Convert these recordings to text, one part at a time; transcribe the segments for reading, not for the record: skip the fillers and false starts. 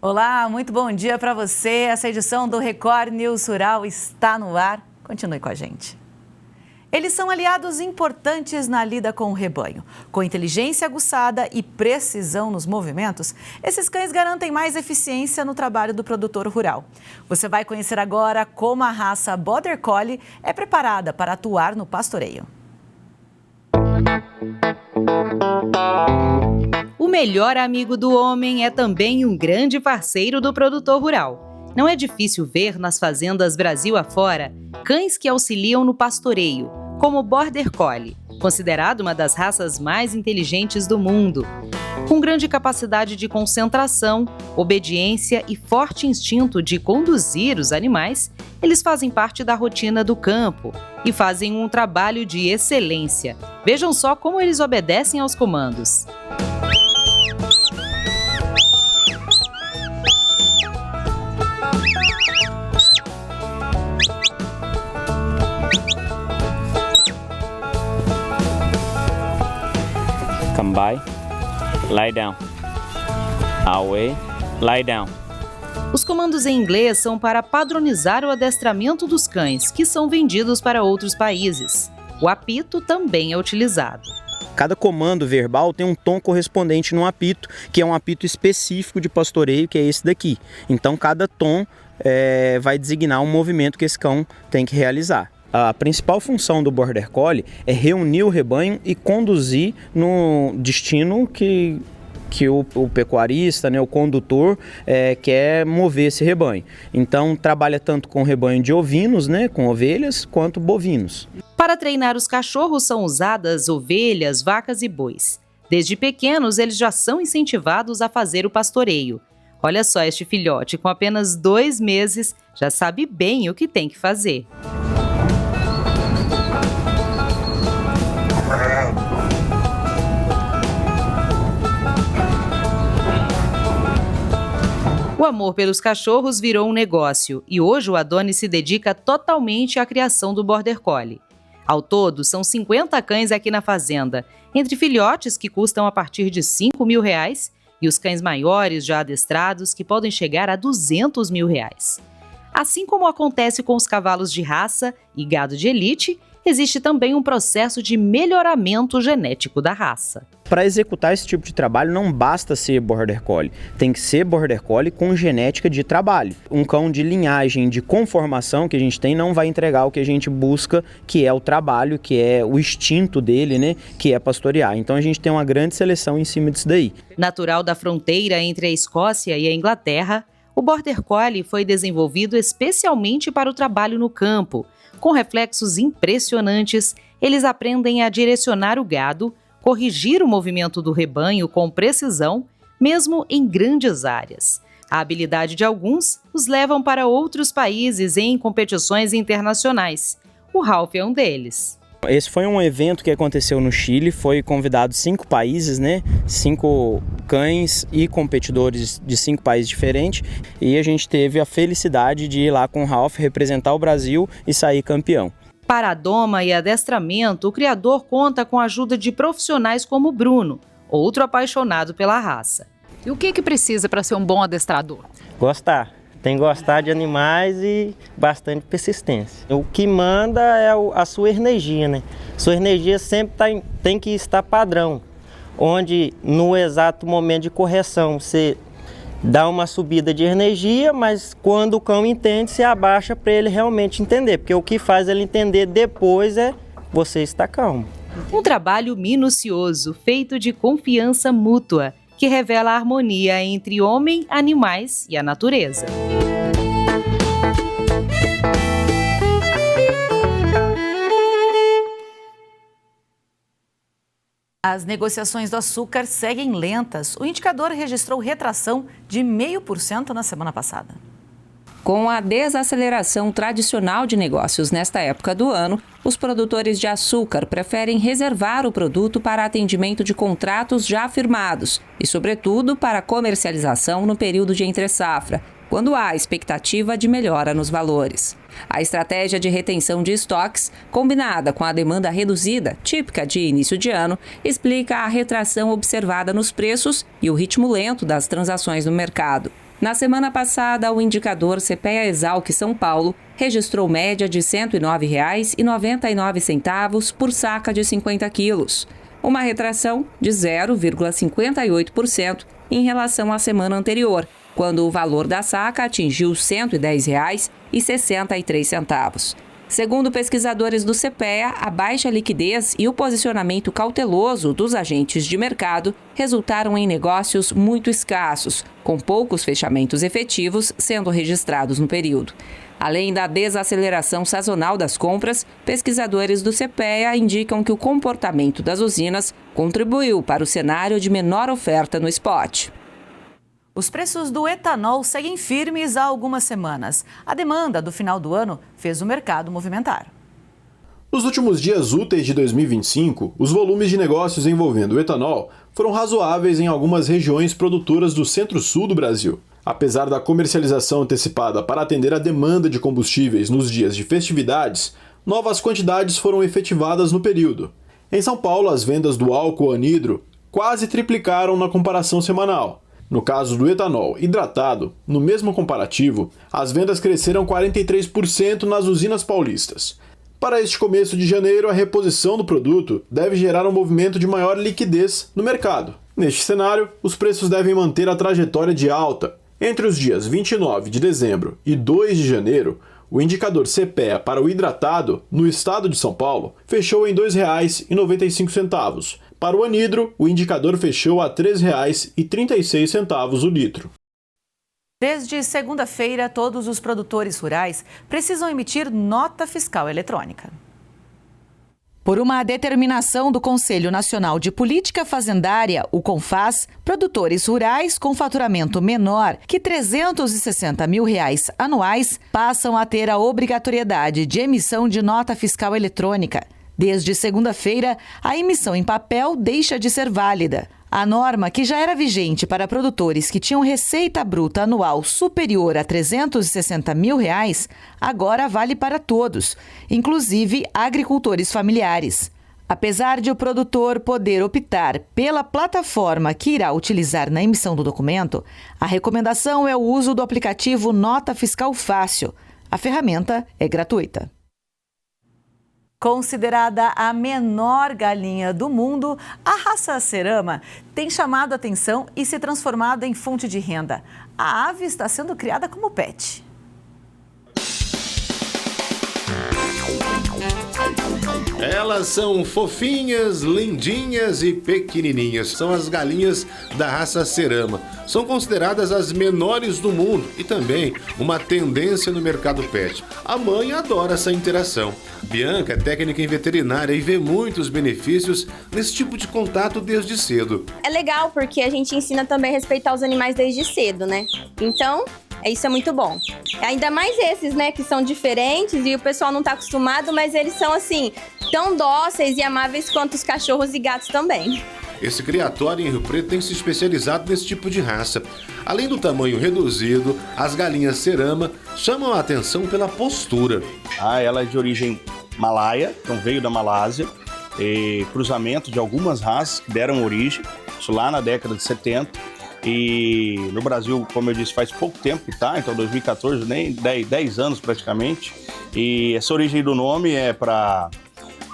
Olá, muito bom dia para você. Essa edição do Record News Rural está no ar. Continue com a gente. Eles são aliados importantes na lida com o rebanho. Com inteligência aguçada e precisão nos movimentos, esses cães garantem mais eficiência no trabalho do produtor rural. Você vai conhecer agora como a raça Border Collie é preparada para atuar no pastoreio. O melhor amigo do homem é também um grande parceiro do produtor rural. Não é difícil ver nas fazendas Brasil afora cães que auxiliam no pastoreio, como o Border Collie, considerado uma das raças mais inteligentes do mundo. Com grande capacidade de concentração, obediência e forte instinto de conduzir os animais, eles fazem parte da rotina do campo e fazem um trabalho de excelência. Vejam só como eles obedecem aos comandos. Come by, lie down, away, lie down. Os comandos em inglês são para padronizar o adestramento dos cães, que são vendidos para outros países. O apito também é utilizado. Cada comando verbal tem um tom correspondente no apito, que é um apito específico de pastoreio, que é esse daqui. Então, cada tom vai designar um movimento que esse cão tem que realizar. A principal função do Border Collie é reunir o rebanho e conduzir no destino que o pecuarista, o condutor, quer mover esse rebanho. Então, trabalha tanto com rebanho de ovinos, com ovelhas, quanto bovinos. Para treinar os cachorros são usadas ovelhas, vacas e bois. Desde pequenos, eles já são incentivados a fazer o pastoreio. Olha só este filhote, com apenas 2 meses, já sabe bem o que tem que fazer. O amor pelos cachorros virou um negócio e hoje o Adonis se dedica totalmente à criação do Border Collie. Ao todo, são 50 cães aqui na fazenda, entre filhotes que custam a partir de R$5 mil e os cães maiores já adestrados que podem chegar a R$200 mil. Assim como acontece com os cavalos de raça e gado de elite, existe também um processo de melhoramento genético da raça. Para executar esse tipo de trabalho não basta ser Border Collie, tem que ser Border Collie com genética de trabalho. Um cão de linhagem, de conformação que a gente tem não vai entregar o que a gente busca, que é o trabalho, que é o instinto dele, que é pastorear. Então a gente tem uma grande seleção em cima disso daí. Natural da fronteira entre a Escócia e a Inglaterra, o Border Collie foi desenvolvido especialmente para o trabalho no campo. Com reflexos impressionantes, eles aprendem a direcionar o gado, corrigir o movimento do rebanho com precisão, mesmo em grandes áreas. A habilidade de alguns os levam para outros países em competições internacionais. O Ralph é um deles. Esse foi um evento que aconteceu no Chile, foi convidado 5 países, 5 cães e competidores de 5 países diferentes, e a gente teve a felicidade de ir lá com o Ralph representar o Brasil e sair campeão. Para a doma e adestramento, o criador conta com a ajuda de profissionais como o Bruno, outro apaixonado pela raça. E o que precisa para ser um bom adestrador? Gostar. Tem que gostar de animais e bastante persistência. O que manda é a sua energia, Sua energia sempre tem que estar padrão, onde no exato momento de correção você dá uma subida de energia, mas quando o cão entende, você abaixa para ele realmente entender, porque o que faz ele entender depois é você estar calmo. Um trabalho minucioso, feito de confiança mútua, que revela a harmonia entre homem, animais e a natureza. As negociações do açúcar seguem lentas. O indicador registrou retração de 0,5% na semana passada. Com a desaceleração tradicional de negócios nesta época do ano, os produtores de açúcar preferem reservar o produto para atendimento de contratos já firmados e, sobretudo, para comercialização no período de entre-safra, quando há expectativa de melhora nos valores. A estratégia de retenção de estoques, combinada com a demanda reduzida, típica de início de ano, explica a retração observada nos preços e o ritmo lento das transações no mercado. Na semana passada, o indicador CPEA-Exalc São Paulo registrou média de R$ 109,99 por saca de 50 quilos, uma retração de 0,58% em relação à semana anterior, quando o valor da saca atingiu R$ 110,63. Segundo pesquisadores do CPEA, a baixa liquidez e o posicionamento cauteloso dos agentes de mercado resultaram em negócios muito escassos, com poucos fechamentos efetivos sendo registrados no período. Além da desaceleração sazonal das compras, pesquisadores do CPEA indicam que o comportamento das usinas contribuiu para o cenário de menor oferta no spot. Os preços do etanol seguem firmes há algumas semanas. A demanda do final do ano fez o mercado movimentar. Nos últimos dias úteis de 2025, os volumes de negócios envolvendo o etanol foram razoáveis em algumas regiões produtoras do centro-sul do Brasil. Apesar da comercialização antecipada para atender a demanda de combustíveis nos dias de festividades, novas quantidades foram efetivadas no período. Em São Paulo, as vendas do álcool anidro quase triplicaram na comparação semanal. No caso do etanol hidratado, no mesmo comparativo, as vendas cresceram 43% nas usinas paulistas. Para este começo de janeiro, a reposição do produto deve gerar um movimento de maior liquidez no mercado. Neste cenário, os preços devem manter a trajetória de alta. Entre os dias 29 de dezembro e 2 de janeiro, o indicador CPEA para o hidratado, no estado de São Paulo, fechou em R$ 2,95. Para o anidro, o indicador fechou a R$ 3,36 o litro. Desde segunda-feira, todos os produtores rurais precisam emitir nota fiscal eletrônica. Por uma determinação do Conselho Nacional de Política Fazendária, o CONFAS, produtores rurais com faturamento menor que R$ 360 mil anuais passam a ter a obrigatoriedade de emissão de nota fiscal eletrônica. Desde segunda-feira, a emissão em papel deixa de ser válida. A norma, que já era vigente para produtores que tinham receita bruta anual superior a R$ 360 mil, agora vale para todos, inclusive agricultores familiares. Apesar de o produtor poder optar pela plataforma que irá utilizar na emissão do documento, a recomendação é o uso do aplicativo Nota Fiscal Fácil. A ferramenta é gratuita. Considerada a menor galinha do mundo, a raça Cerama tem chamado a atenção e se transformado em fonte de renda. A ave está sendo criada como pet. Elas são fofinhas, lindinhas e pequenininhas. São as galinhas da raça Cerama. São consideradas as menores do mundo e também uma tendência no mercado pet. A mãe adora essa interação. Bianca é técnica em veterinária e vê muitos benefícios nesse tipo de contato desde cedo. É legal porque a gente ensina também a respeitar os animais desde cedo, né? Então, isso é muito bom. Ainda mais esses, né, que são diferentes e o pessoal não tá acostumado, mas eles são, assim, tão dóceis e amáveis quanto os cachorros e gatos também. Esse criatório em Rio Preto tem se especializado nesse tipo de raça. Além do tamanho reduzido, as galinhas Cerama chamam a atenção pela postura. Ela é de origem malaia, então veio da Malásia, cruzamento de algumas raças que deram origem, isso lá na década de 70. E no Brasil, como eu disse, faz pouco tempo que está, então 2014, nem 10 anos praticamente. E essa origem do nome é para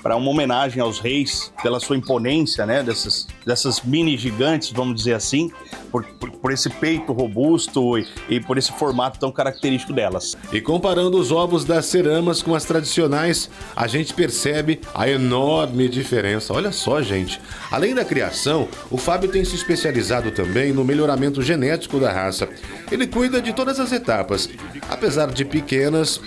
uma homenagem aos reis, pela sua imponência, né, dessas mini gigantes, vamos dizer assim, por esse peito robusto e por esse formato tão característico delas. E comparando os ovos das Ceramas com as tradicionais, a gente percebe a enorme diferença. Olha só, gente. Além da criação, o Fábio tem se especializado também no melhoramento genético da raça. Ele cuida de todas as etapas. Apesar de pequenas,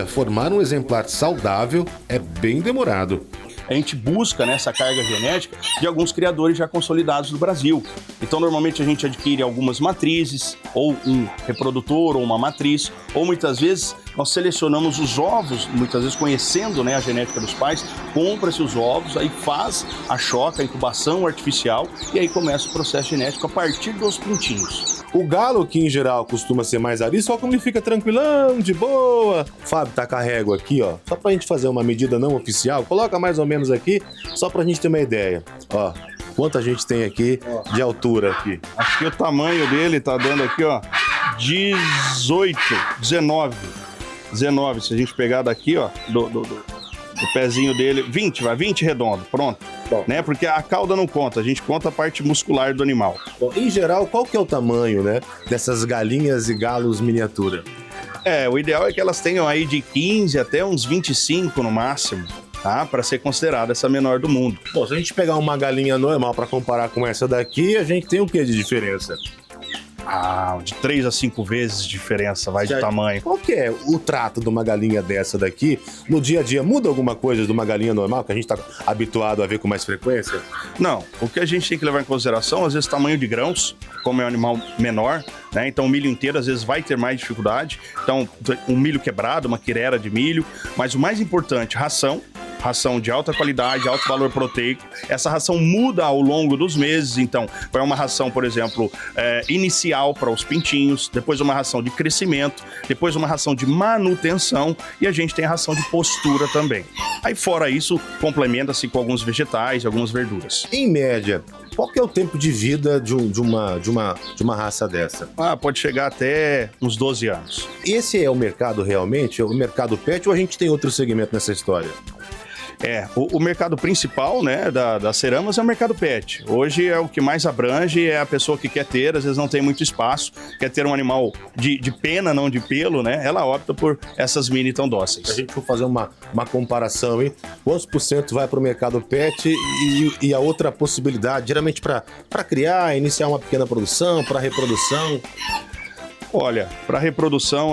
formar um exemplar saudável é bem demorado. A gente busca essa carga genética de alguns criadores já consolidados do Brasil. Então, normalmente a gente adquire algumas matrizes, ou um reprodutor, ou uma matriz, ou muitas vezes nós selecionamos os ovos, muitas vezes conhecendo a genética dos pais, compra-se os ovos, aí faz a choca, a incubação artificial, e aí começa o processo genético a partir dos pintinhos. O galo, que em geral costuma ser mais arisco, olha como ele fica tranquilão, de boa. Fábio, tá com a régua aqui, ó, só pra gente fazer uma medida não oficial, coloca mais ou menos aqui, só pra gente ter uma ideia, ó. Quanto a gente tem aqui de altura aqui? Acho que o tamanho dele tá dando aqui, ó, 18, 19, se a gente pegar daqui, ó, do pezinho dele, 20 redondo, pronto. Bom. Né? Porque a cauda não conta, a gente conta a parte muscular do animal. Bom, em geral, qual que é o tamanho, né, dessas galinhas e galos miniatura? O ideal é que elas tenham aí de 15 até uns 25 no máximo, tá? Para ser considerada essa menor do mundo. Bom, se a gente pegar uma galinha normal para comparar com essa daqui, a gente tem o que de diferença? De 3 a 5 vezes de diferença, de tamanho. Qual que é o trato de uma galinha dessa daqui no dia a dia? Muda alguma coisa de uma galinha normal que a gente está habituado a ver com mais frequência? Não, o que a gente tem que levar em consideração, às vezes, tamanho de grãos, como é um animal menor, né? Então o milho inteiro às vezes vai ter mais dificuldade. Então um milho quebrado, uma quirera de milho, mas o mais importante, ração de alta qualidade, alto valor proteico. Essa ração muda ao longo dos meses, então vai uma ração, por exemplo, inicial para os pintinhos, depois uma ração de crescimento, depois uma ração de manutenção e a gente tem a ração de postura também. Aí fora isso, complementa-se com alguns vegetais e algumas verduras. Em média, qual que é o tempo de vida de uma raça dessa? Pode chegar até uns 12 anos. Esse é o mercado realmente? É o mercado pet ou a gente tem outro segmento nessa história? O mercado principal, né, das ceramas é o mercado pet. Hoje é o que mais abrange, é a pessoa que quer ter, às vezes não tem muito espaço, quer ter um animal de pena, não de pelo, né? Ela opta por essas mini tão dóceis. Se a gente for fazer uma comparação, hein? Quantos por cento vai para o mercado pet e a outra possibilidade, geralmente para criar, iniciar uma pequena produção, para reprodução? Olha, para reprodução,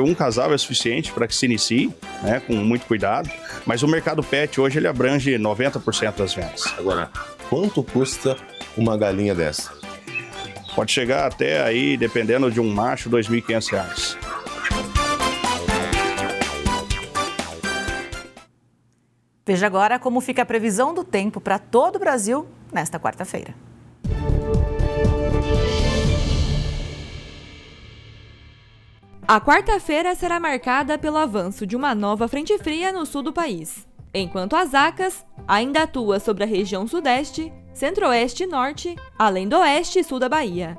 um casal é suficiente para que se inicie, né, com muito cuidado, mas o mercado pet hoje ele abrange 90% das vendas. Agora, quanto custa uma galinha dessa? Pode chegar até aí, dependendo de um macho, R$ 2.500. Veja agora como fica a previsão do tempo para todo o Brasil nesta quarta-feira. A quarta-feira será marcada pelo avanço de uma nova frente fria no sul do país, enquanto as ACAS ainda atua sobre a região sudeste, centro-oeste e norte, além do oeste e sul da Bahia.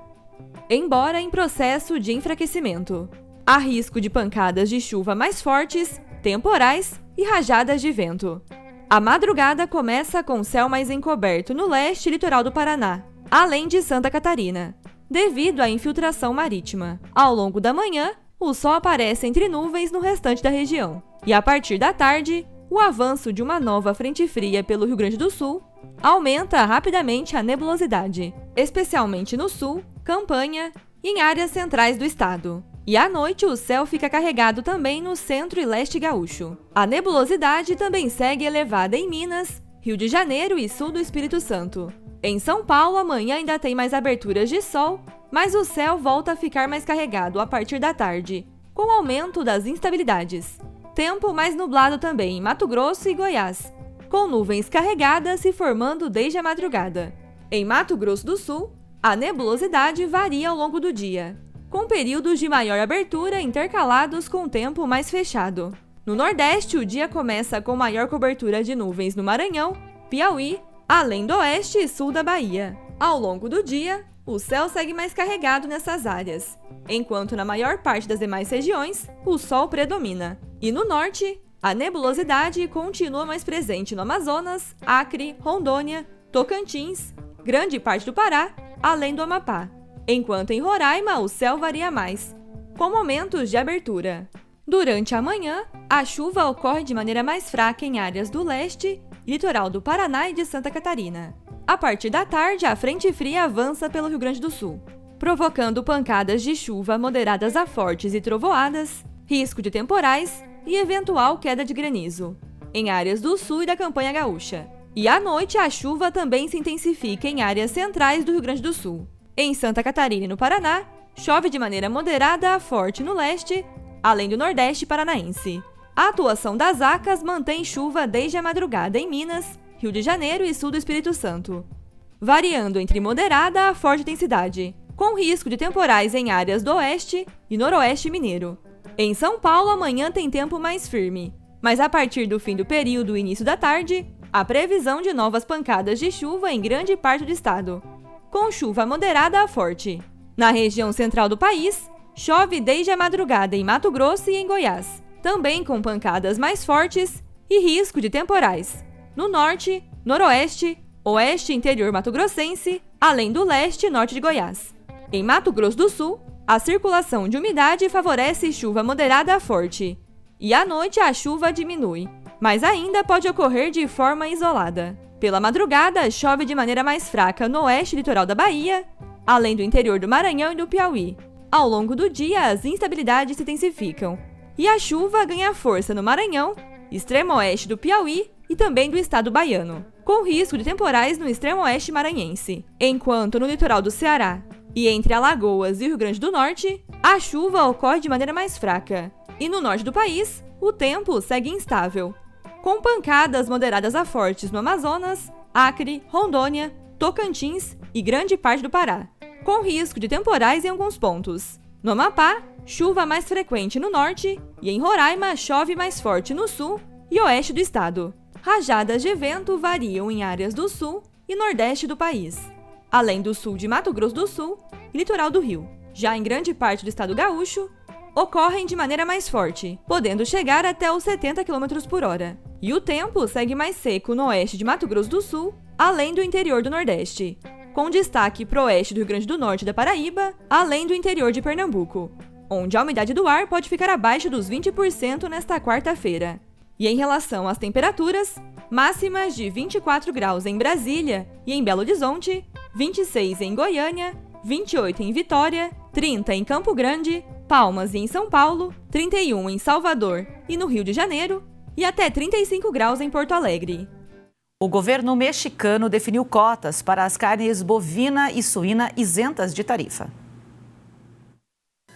Embora em processo de enfraquecimento, há risco de pancadas de chuva mais fortes, temporais e rajadas de vento. A madrugada começa com céu mais encoberto no leste e litoral do Paraná, além de Santa Catarina, devido à infiltração marítima. Ao longo da manhã, o sol aparece entre nuvens no restante da região. E a partir da tarde, o avanço de uma nova frente fria pelo Rio Grande do Sul aumenta rapidamente a nebulosidade, especialmente no sul, Campanha e em áreas centrais do estado. E à noite o céu fica carregado também no centro e leste gaúcho. A nebulosidade também segue elevada em Minas, Rio de Janeiro e sul do Espírito Santo. Em São Paulo, amanhã ainda tem mais aberturas de sol, mas o céu volta a ficar mais carregado a partir da tarde, com o aumento das instabilidades. Tempo mais nublado também em Mato Grosso e Goiás, com nuvens carregadas se formando desde a madrugada. Em Mato Grosso do Sul, a nebulosidade varia ao longo do dia, com períodos de maior abertura intercalados com tempo mais fechado. No Nordeste, o dia começa com maior cobertura de nuvens no Maranhão, Piauí, além do oeste e sul da Bahia. Ao longo do dia, o céu segue mais carregado nessas áreas, enquanto na maior parte das demais regiões, o sol predomina. E no norte, a nebulosidade continua mais presente no Amazonas, Acre, Rondônia, Tocantins, grande parte do Pará, além do Amapá. Enquanto em Roraima, o céu varia mais, com momentos de abertura. Durante a manhã, a chuva ocorre de maneira mais fraca em áreas do leste, litoral do Paraná e de Santa Catarina. A partir da tarde, a frente fria avança pelo Rio Grande do Sul, provocando pancadas de chuva moderadas a fortes e trovoadas, risco de temporais e eventual queda de granizo, em áreas do sul e da Campanha Gaúcha. E à noite, a chuva também se intensifica em áreas centrais do Rio Grande do Sul. Em Santa Catarina e no Paraná, chove de maneira moderada a forte no leste, além do Nordeste paranaense. A atuação das ACAS mantém chuva desde a madrugada em Minas, Rio de Janeiro e sul do Espírito Santo, variando entre moderada a forte intensidade, com risco de temporais em áreas do oeste e noroeste mineiro. Em São Paulo, amanhã tem tempo mais firme, mas a partir do fim do período e início da tarde, há previsão de novas pancadas de chuva em grande parte do estado, com chuva moderada a forte. Na região central do país, chove desde a madrugada em Mato Grosso e em Goiás, também com pancadas mais fortes e risco de temporais no norte, noroeste, oeste e interior mato-grossense, além do leste e norte de Goiás. Em Mato Grosso do Sul, a circulação de umidade favorece chuva moderada a forte, e à noite a chuva diminui, mas ainda pode ocorrer de forma isolada. Pela madrugada, chove de maneira mais fraca no oeste litoral da Bahia, além do interior do Maranhão e do Piauí. Ao longo do dia, as instabilidades se intensificam, e a chuva ganha força no Maranhão, extremo oeste do Piauí e também do estado baiano, com risco de temporais no extremo oeste maranhense, enquanto no litoral do Ceará e entre Alagoas e o Rio Grande do Norte, a chuva ocorre de maneira mais fraca, e no norte do país, o tempo segue instável, com pancadas moderadas a fortes no Amazonas, Acre, Rondônia, Tocantins e grande parte do Pará, com risco de temporais em alguns pontos. No Amapá, chuva mais frequente no norte, e em Roraima chove mais forte no sul e oeste do estado. Rajadas de vento variam em áreas do sul e nordeste do país, além do sul de Mato Grosso do Sul e litoral do Rio. Já em grande parte do estado gaúcho, ocorrem de maneira mais forte, podendo chegar até os 70 km por hora. E o tempo segue mais seco no oeste de Mato Grosso do Sul, além do interior do Nordeste, com destaque para o oeste do Rio Grande do Norte e da Paraíba, além do interior de Pernambuco, onde a umidade do ar pode ficar abaixo dos 20% nesta quarta-feira. E em relação às temperaturas, máximas de 24 graus em Brasília e em Belo Horizonte, 26 em Goiânia, 28 em Vitória, 30 em Campo Grande, Palmas e em São Paulo, 31 em Salvador e no Rio de Janeiro e até 35 graus em Porto Alegre. O governo mexicano definiu cotas para as carnes bovina e suína isentas de tarifa.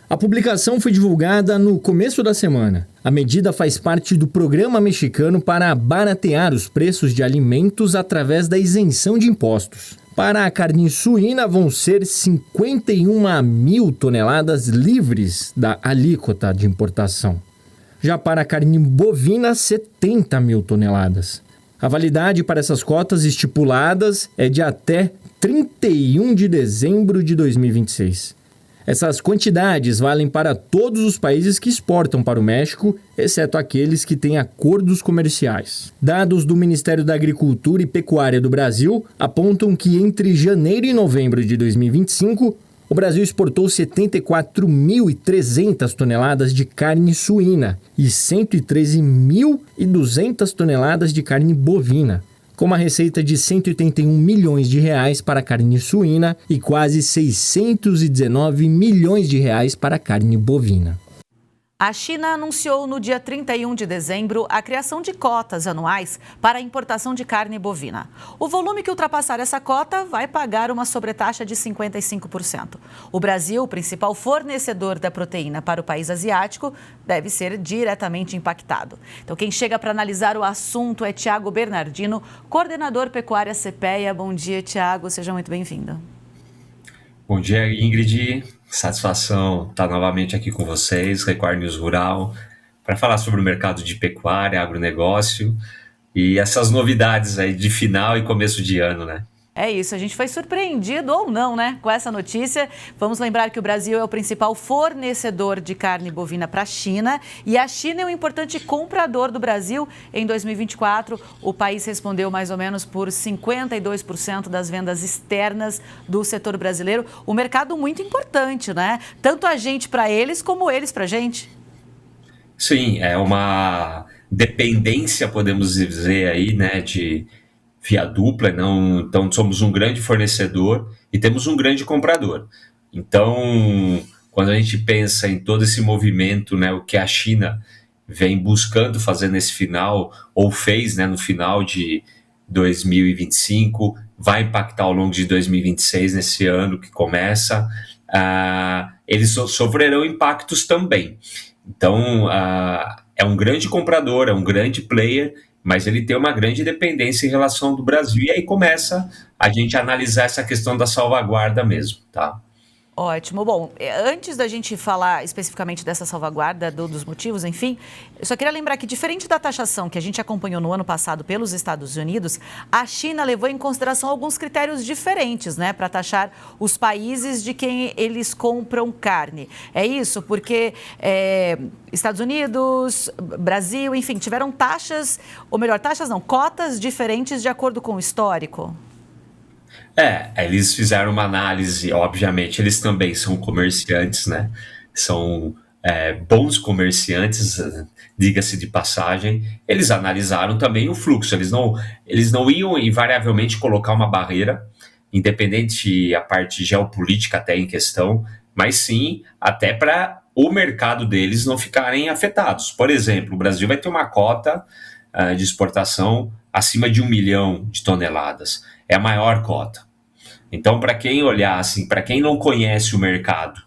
A publicação foi divulgada no começo da semana. A medida faz parte do programa mexicano para baratear os preços de alimentos através da isenção de impostos. Para a carne suína, vão ser 51 mil toneladas livres da alíquota de importação. Já para a carne bovina, 70 mil toneladas. A validade para essas cotas estipuladas é de até 31 de dezembro de 2026. Essas quantidades valem para todos os países que exportam para o México, exceto aqueles que têm acordos comerciais. Dados do Ministério da Agricultura e Pecuária do Brasil apontam que entre janeiro e novembro de 2025, o Brasil exportou 74.300 toneladas de carne suína e 113.200 toneladas de carne bovina, com uma receita de 181 milhões de reais para a carne suína e quase 619 milhões de reais para a carne bovina. A China anunciou no dia 31 de dezembro a criação de cotas anuais para a importação de carne bovina. O volume que ultrapassar essa cota vai pagar uma sobretaxa de 55%. O Brasil, o principal fornecedor da proteína para o país asiático, deve ser diretamente impactado. Então, quem chega para analisar o assunto é Tiago Bernardino, coordenador Pecuária CPEA. Bom dia, Tiago. Seja muito bem-vindo. Bom dia, Ingrid. Satisfação estar novamente aqui com vocês, Record News Rural, para falar sobre o mercado de pecuária, agronegócio e essas novidades aí de final e começo de ano, né? É isso, a gente foi surpreendido ou não, né, com essa notícia. Vamos lembrar que o Brasil é o principal fornecedor de carne bovina para a China e a China é um importante comprador do Brasil. Em 2024, o país respondeu mais ou menos por 52% das vendas externas do setor brasileiro. Um mercado muito importante, né? Tanto a gente para eles como eles para a gente. Sim, é uma dependência, podemos dizer aí, né, de via dupla, não? Então somos um grande fornecedor e temos um grande comprador. Então, quando a gente pensa em todo esse movimento, né, o que a China vem buscando fazer nesse final, ou fez, né, no final de 2025, vai impactar ao longo de 2026, nesse ano que começa, eles sofrerão impactos também. Então, é um grande comprador, é um grande player, mas ele tem uma grande dependência em relação do Brasil, e aí começa a gente a analisar essa questão da salvaguarda mesmo, tá? Ótimo. Bom, antes da gente falar especificamente dessa salvaguarda, dos motivos, enfim, eu só queria lembrar que, diferente da taxação que a gente acompanhou no ano passado pelos Estados Unidos, a China levou em consideração alguns critérios diferentes, né, para taxar os países de quem eles compram carne. É isso? Porque Estados Unidos, Brasil, enfim, tiveram taxas, ou melhor, taxas não, cotas diferentes de acordo com o histórico. Eles fizeram uma análise, obviamente, eles também são comerciantes, né? São bons comerciantes, diga-se de passagem. Eles analisaram também o fluxo, eles não iam invariavelmente colocar uma barreira, independente a parte geopolítica até em questão, mas sim até para o mercado deles não ficarem afetados. Por exemplo, o Brasil vai ter uma cota de exportação acima de 1 milhão de toneladas. É a maior cota. Então, para quem olhar assim, para quem não conhece o mercado,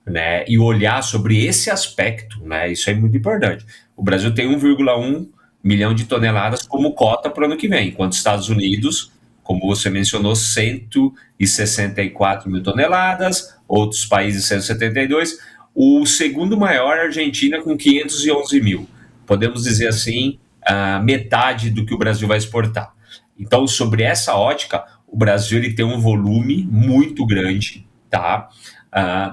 né, e olhar sobre esse aspecto, né, isso é muito importante. O Brasil tem 1,1 milhão de toneladas como cota para o ano que vem, enquanto os Estados Unidos, como você mencionou, 164 mil toneladas, outros países 172, o segundo maior, a Argentina, com 511 mil. Podemos dizer assim, metade do que o Brasil vai exportar. Então, sobre essa ótica, o Brasil ele tem um volume muito grande, tá?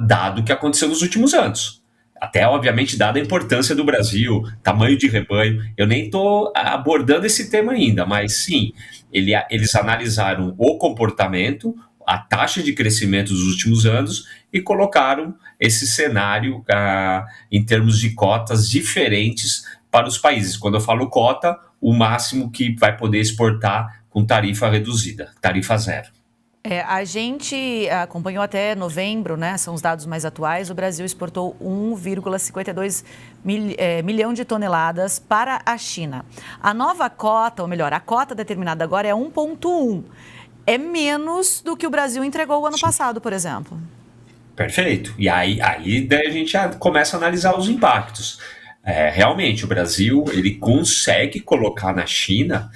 Dado o que aconteceu nos últimos anos. Até, obviamente, dada a importância do Brasil, tamanho de rebanho. Eu nem estou abordando esse tema ainda, mas sim, eles analisaram o comportamento, a taxa de crescimento dos últimos anos e colocaram esse cenário em termos de cotas diferentes para os países. Quando eu falo cota, o máximo que vai poder exportar com tarifa reduzida, tarifa zero. A gente acompanhou até novembro, né? São os dados mais atuais. O Brasil exportou 1,52 milhão de toneladas para a China. A nova cota, ou melhor, a cota determinada agora é 1,1. É menos do que o Brasil entregou o ano passado, por exemplo. Perfeito. E aí daí a gente já começa a analisar os impactos. Realmente, o Brasil ele consegue colocar na China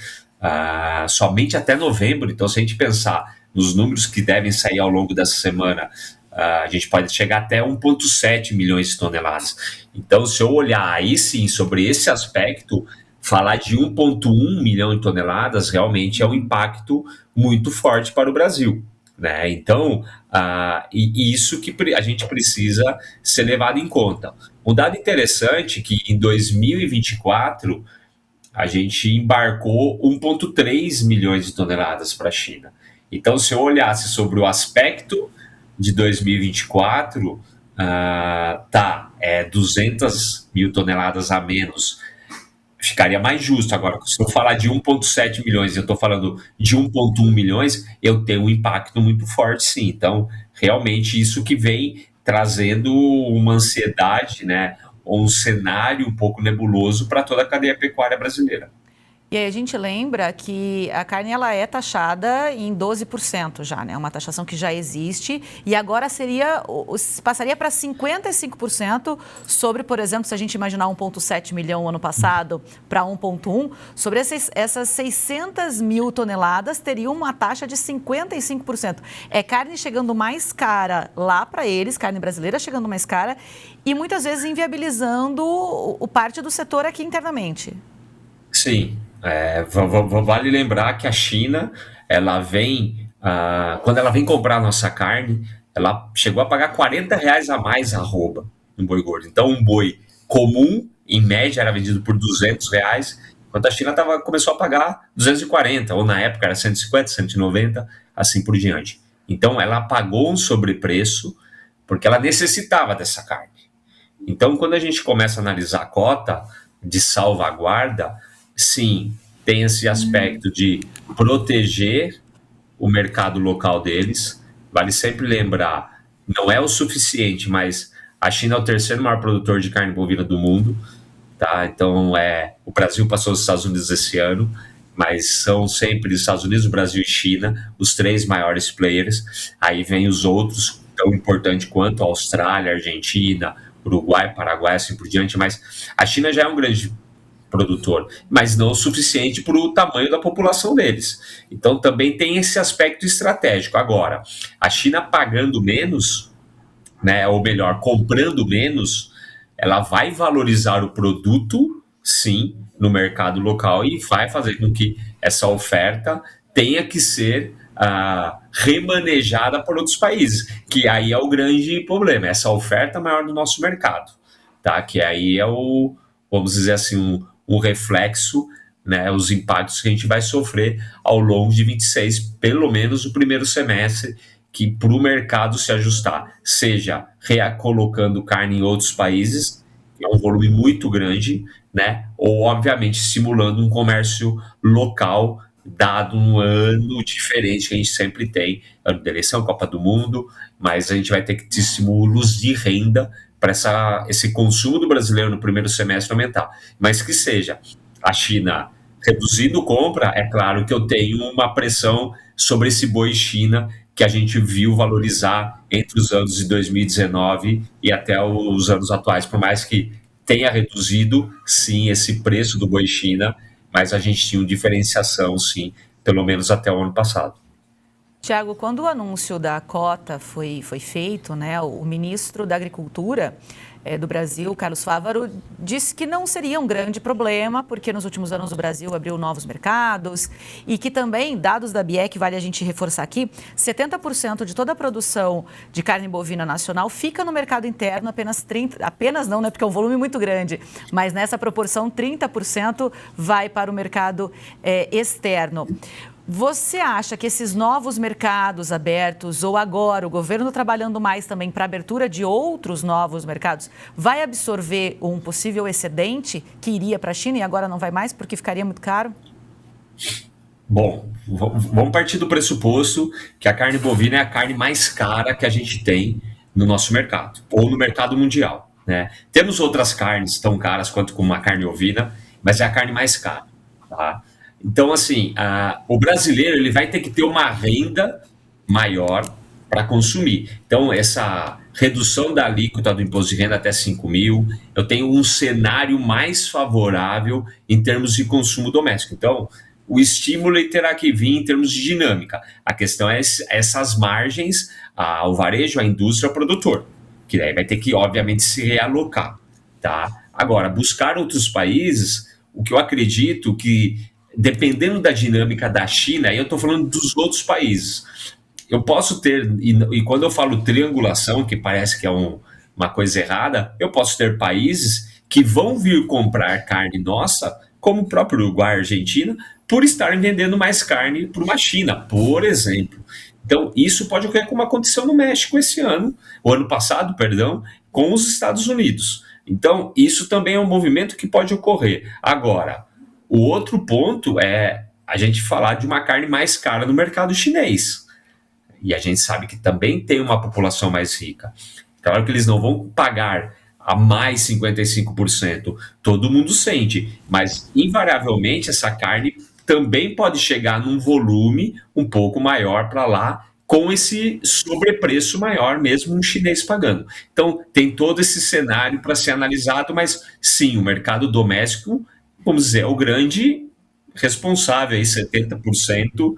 somente até novembro. Então, se a gente pensar nos números que devem sair ao longo dessa semana, a gente pode chegar até 1,7 milhões de toneladas. Então, se eu olhar aí sim sobre esse aspecto, falar de 1,1 milhão de toneladas realmente é um impacto muito forte para o Brasil, né? Então, isso que a gente precisa ser levado em conta. Um dado interessante é que em 2024 a gente embarcou 1,3 milhões de toneladas para a China. Então, se eu olhasse sobre o aspecto de 2024, 200 mil toneladas a menos. Ficaria mais justo. Agora, se eu falar de 1,7 milhões e eu estou falando de 1,1 milhões, eu tenho um impacto muito forte, sim. Então, realmente, isso que vem trazendo uma ansiedade, né, ou um cenário um pouco nebuloso para toda a cadeia pecuária brasileira. E aí a gente lembra que a carne ela é taxada em 12% já, né? Uma taxação que já existe e agora passaria para 55% sobre, por exemplo, se a gente imaginar 1,7 milhão ano passado para 1,1, sobre essas 600 mil toneladas teriam uma taxa de 55%. É carne chegando mais cara lá para eles, carne brasileira chegando mais cara e muitas vezes inviabilizando parte do setor aqui internamente. Sim. Vale lembrar que a China, ela vem, quando ela vem comprar a nossa carne, ela chegou a pagar R$40 a mais a arroba no boi gordo. Então, um boi comum, em média, era vendido por R$200, enquanto a China começou a pagar 240, ou na época era 150, 190, assim por diante. Então, ela pagou um sobrepreço porque ela necessitava dessa carne. Então, quando a gente começa a analisar a cota de salvaguarda, sim, tem esse aspecto de proteger o mercado local deles. Vale sempre lembrar, não é o suficiente, mas a China é o terceiro maior produtor de carne bovina do mundo, tá? Então, o Brasil passou os Estados Unidos esse ano, mas são sempre os Estados Unidos, o Brasil e China, os três maiores players. Aí vem os outros, tão importantes quanto a Austrália, Argentina, Uruguai, Paraguai, assim por diante, mas a China já é um grande produtor, mas não o suficiente para o tamanho da população deles. Então também tem esse aspecto estratégico. Agora, a China pagando menos, né, ou melhor, comprando menos, ela vai valorizar o produto, sim, no mercado local e vai fazer com que essa oferta tenha que ser remanejada por outros países, que aí é o grande problema, essa oferta maior do nosso mercado, tá? Que aí é o, vamos dizer assim, um reflexo, né, os impactos que a gente vai sofrer ao longo de 26, pelo menos o primeiro semestre, que para o mercado se ajustar, seja recolocando carne em outros países, que é um volume muito grande, né, ou obviamente estimulando um comércio local, dado um ano diferente que a gente sempre tem, ano de eleição, Copa do Mundo, mas a gente vai ter que ter estímulos de renda para esse consumo do brasileiro no primeiro semestre aumentar, mas que seja a China reduzindo compra, é claro que eu tenho uma pressão sobre esse boi China que a gente viu valorizar entre os anos de 2019 e até os anos atuais, por mais que tenha reduzido, sim, esse preço do boi China, mas a gente tinha uma diferenciação, sim, pelo menos até o ano passado. Tiago, quando o anúncio da cota foi feito, né, o ministro da Agricultura do Brasil, Carlos Fávaro, disse que não seria um grande problema, porque nos últimos anos o Brasil abriu novos mercados e que também, dados da BIEC, vale a gente reforçar aqui, 70% de toda a produção de carne bovina nacional fica no mercado interno, apenas não, né, porque é um volume muito grande, mas nessa proporção 30% vai para o mercado externo. Você acha que esses novos mercados abertos, ou agora o governo trabalhando mais também para a abertura de outros novos mercados, vai absorver um possível excedente que iria para a China e agora não vai mais porque ficaria muito caro? Bom, vamos partir do pressuposto que a carne bovina é a carne mais cara que a gente tem no nosso mercado, ou no mercado mundial, né? Temos outras carnes tão caras quanto como a carne ovina, mas é a carne mais cara, tá? Então, assim, o brasileiro ele vai ter que ter uma renda maior para consumir. Então, essa redução da alíquota do imposto de renda até 5 mil, eu tenho um cenário mais favorável em termos de consumo doméstico. Então, o estímulo ele terá que vir em termos de dinâmica. A questão é essas margens ao varejo, à indústria, ao produtor, que daí vai ter que, obviamente, se realocar, tá? Agora, buscar outros países, o que eu acredito que dependendo da dinâmica da China, aí eu estou falando dos outros países, eu posso ter, e quando eu falo triangulação, que parece que é uma coisa errada, eu posso ter países que vão vir comprar carne nossa, como o próprio Uruguai e Argentina, por estarem vendendo mais carne para uma China, por exemplo. Então, isso pode ocorrer como aconteceu no México o ano passado, com os Estados Unidos. Então, isso também é um movimento que pode ocorrer. Agora, o outro ponto é a gente falar de uma carne mais cara no mercado chinês. E a gente sabe que também tem uma população mais rica. Claro que eles não vão pagar a mais 55%. Todo mundo sente. Mas, invariavelmente, essa carne também pode chegar num volume um pouco maior para lá, com esse sobrepreço maior, mesmo um chinês pagando. Então, tem todo esse cenário para ser analisado, mas sim, o mercado doméstico, vamos dizer, é o grande responsável, aí, 70%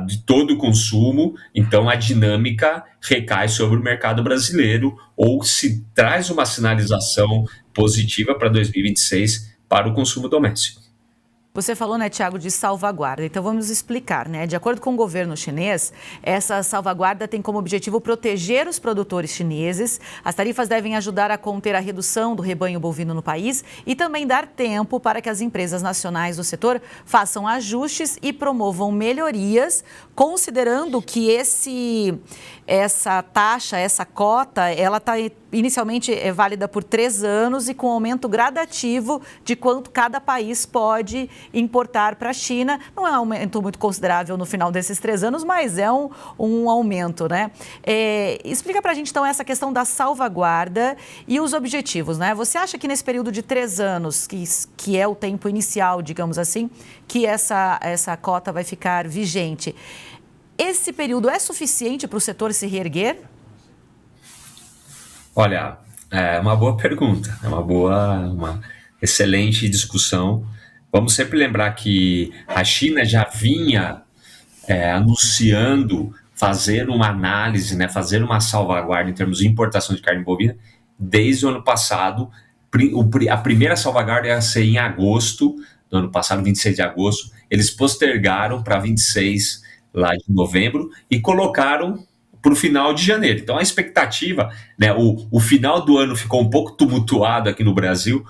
de todo o consumo, então a dinâmica recai sobre o mercado brasileiro, ou se traz uma sinalização positiva para 2026 para o consumo doméstico. Você falou, né, Tiago, de salvaguarda. Então, vamos explicar, né? De acordo com o governo chinês, essa salvaguarda tem como objetivo proteger os produtores chineses. As tarifas devem ajudar a conter a redução do rebanho bovino no país e também dar tempo para que as empresas nacionais do setor façam ajustes e promovam melhorias, considerando que essa taxa, essa cota, ela está inicialmente válida por 3 anos e com aumento gradativo de quanto cada país pode importar para a China. Não é um aumento muito considerável no final desses 3 anos, mas é um aumento, né? Explica para a gente, então, essa questão da salvaguarda e os objetivos, né? Você acha que nesse período de 3 anos, que é o tempo inicial, digamos assim, que essa cota vai ficar vigente, esse período é suficiente para o setor se reerguer? Olha, é uma boa pergunta, uma excelente discussão. Vamos sempre lembrar que a China já vinha anunciando fazer uma análise, né, fazer uma salvaguarda em termos de importação de carne bovina desde o ano passado. A primeira salvaguarda ia ser em agosto do ano passado, 26 de agosto. Eles postergaram para 26 lá de novembro e colocaram para o final de janeiro. Então a expectativa, né, o final do ano ficou um pouco tumultuado aqui no Brasil,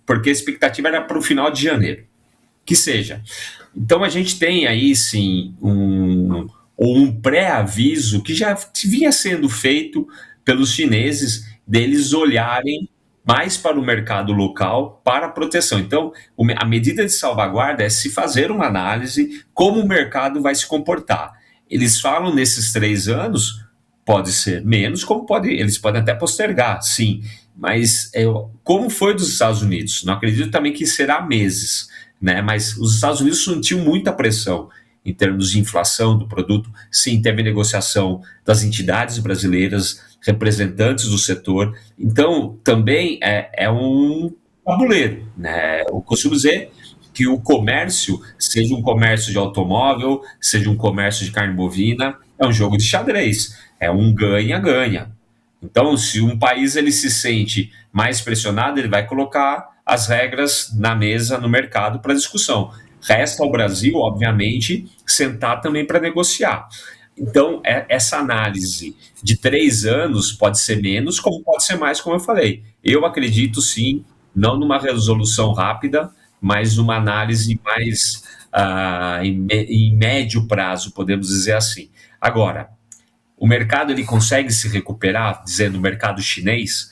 porque a expectativa era para o final de janeiro, que seja. Então a gente tem aí sim um pré-aviso que já vinha sendo feito pelos chineses, deles olharem mais para o mercado local para a proteção. Então, a medida de salvaguarda é se fazer uma análise como o mercado vai se comportar. Eles falam nesses 3 anos, pode ser menos, eles podem até postergar, sim, mas como foi dos Estados Unidos? Não acredito também que será meses, né? Mas os Estados Unidos sentiam muita pressão em termos de inflação do produto. Sim, teve negociação das entidades brasileiras, representantes do setor. Então, também é um tabuleiro, né? Eu costumo dizer que o comércio, seja um comércio de automóvel, seja um comércio de carne bovina, é um jogo de xadrez, é um ganha-ganha. Então, se um país ele se sente mais pressionado, ele vai colocar as regras na mesa, no mercado, para discussão. Resta ao Brasil, obviamente, sentar também para negociar. Então, essa análise de 3 anos pode ser menos, como pode ser mais, como eu falei. Eu acredito, sim, não numa resolução rápida, mas uma análise mais em médio prazo, podemos dizer assim. Agora, o mercado ele consegue se recuperar, dizendo o mercado chinês,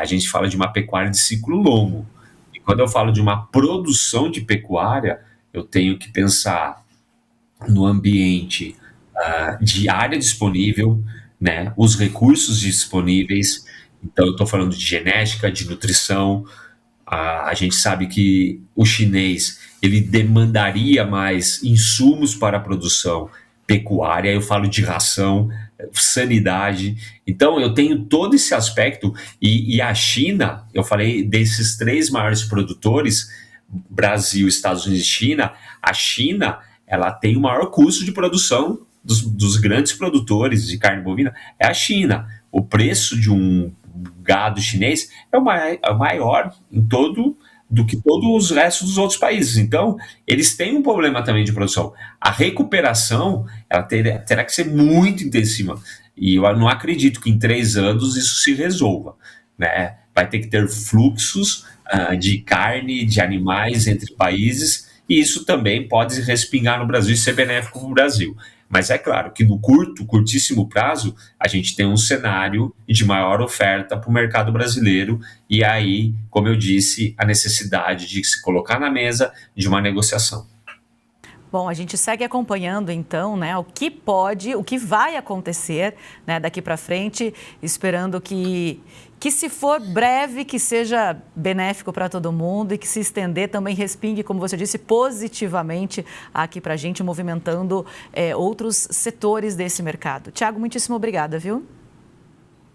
a gente fala de uma pecuária de ciclo longo. E quando eu falo de uma produção de pecuária, eu tenho que pensar no ambiente de área disponível, né, os recursos disponíveis. Então, eu estou falando de genética, de nutrição. A gente sabe que o chinês ele demandaria mais insumos para a produção pecuária. Eu falo de ração, sanidade. Então, eu tenho todo esse aspecto. E a China, eu falei desses 3 maiores produtores, Brasil, Estados Unidos e China. A China, ela tem o maior custo de produção dos grandes produtores de carne bovina, é a China. O preço de um gado chinês é o maior em todo do que todos os restos dos outros países. Então, eles têm um problema também de produção. A recuperação ela terá que ser muito intensiva. E eu não acredito que em 3 anos isso se resolva, né? Vai ter que ter fluxos de carne, de animais entre países, e isso também pode respingar no Brasil e ser benéfico para o Brasil. Mas é claro que no curtíssimo prazo, a gente tem um cenário de maior oferta para o mercado brasileiro e aí, como eu disse, a necessidade de se colocar na mesa de uma negociação. Bom, a gente segue acompanhando então, né, o que vai acontecer, né, daqui para frente, esperando que se for breve, que seja benéfico para todo mundo e que se estender também respingue, como você disse, positivamente aqui para a gente, movimentando outros setores desse mercado. Tiago, muitíssimo obrigada, viu?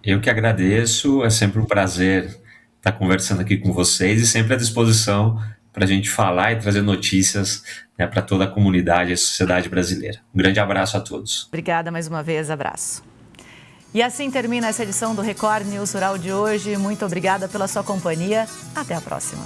Eu que agradeço, é sempre um prazer estar conversando aqui com vocês e sempre à disposição para a gente falar e trazer notícias, né, para toda a comunidade e a sociedade brasileira. Um grande abraço a todos. Obrigada mais uma vez, abraço. E assim termina essa edição do Record News Rural de hoje. Muito obrigada pela sua companhia. Até a próxima.